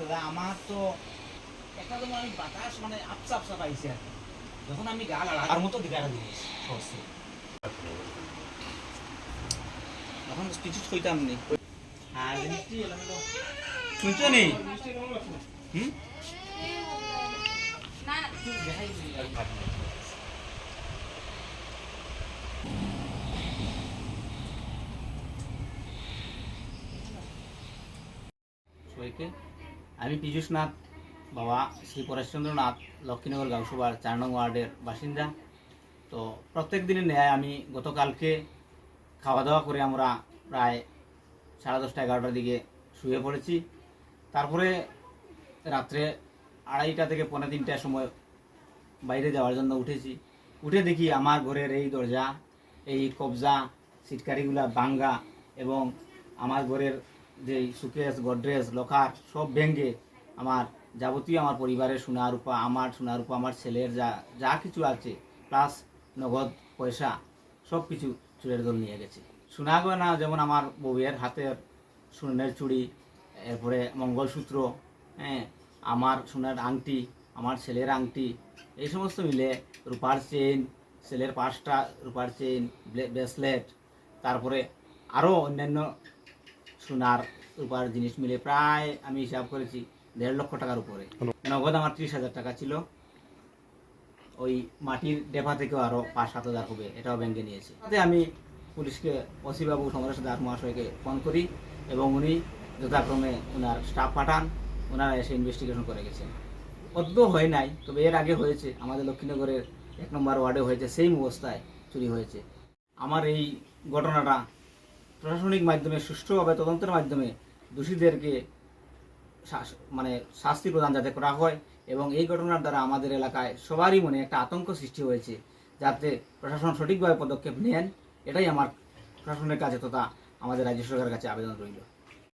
দাদা আমার তো একটা যেমন আমি বাতাস মানে আপসা আপসা পাইছি আর কি। যখন আমি গা লাগার মতো দিকে একটা জিনিস করছে তখন কিছু ছইতাম নি আর জিনিসটি এলোমেলো শুনছো নি হুম না দেখাই সবাইকে আমি পীযুষ নাথ বাবা শ্রী পরেশচন্দ্র নাথ লক্ষ্মীনগর গাঁওসভার 4 নং ওয়ার্ডের বাসিন্দা। তো প্রত্যেক দিনের ন্যায় আমি গতকালকে খাওয়া দাওয়া করে আমরা প্রায় 10:30 11টার দিকে শুয়ে পড়েছি। তারপরে রাত্রে 2:30 থেকে 2:45টার সময় বাইরে যাওয়ার জন্য উঠেছি। উঠে দেখি আমার ঘরের এই দরজা, এই কবজা, সিটকারিগুলা ভাঙ্গা এবং আমার ঘরের যে সুকেস গডরেজ লকার সব ভেঙে আমার যাবতীয় আমার পরিবারের সোনা রূপা, আমার সোনা রূপা, আমার ছেলের যা যা কিছু আছে প্লাস নগদ পয়সা সব কিছু চুরের দল নিয়ে গেছে। সোনা গয়না যেমন আমার বউয়ের হাতের সোনার চুড়ি, এরপরে মঙ্গলসূত্র, হ্যাঁ, আমার সোনার আংটি, আমার ছেলের আংটি, এই সমস্ত মিলে রূপার চেইন, ছেলের 5টা রূপার চেইন, ব্রেসলেট, তারপরে আরও অন্যান্য সোনার রূপার জিনিস মিলে প্রায় আমি হিসাব করেছি 1.5 লক্ষ টাকার উপরে। নগদ আমার 30,000 টাকা ছিল। ওই মাটির ডেপা থেকেও আরও 5-7 হাজার হবে, এটাও ব্যাংকে নিয়েছে। তাতে আমি পুলিশকে ওসি বাবু সমরেশ দাস মহাশয়কে ফোন করি এবং উনি যথাক্রমে ওনার স্টাফ পাঠান, ওনারা এসে ইনভেস্টিগেশন করে গেছেন। অদ্য হয় নাই, তবে এর আগে হয়েছে আমাদের লক্ষ্মীনগরের 1 নম্বর ওয়ার্ডে হয়েছে, সেম অবস্থায় চুরি হয়েছে। আমার এই ঘটনাটা প্রশাসনিক মাধ্যমে সুষ্ঠুভাবে তদন্তের মাধ্যমে দোষীদেরকে মানে শাস্তি প্রদান যাতে করা হয় এবং এই ঘটনার দ্বারা আমাদের এলাকায় সবারই মনে একটা আতঙ্ক সৃষ্টি হয়েছে, যাতে প্রশাসন সঠিকভাবে পদক্ষেপ নেন, এটাই আমার প্রশাসনের কাছে তথা আমাদের রাজ্য সরকারের কাছে আবেদন রইল।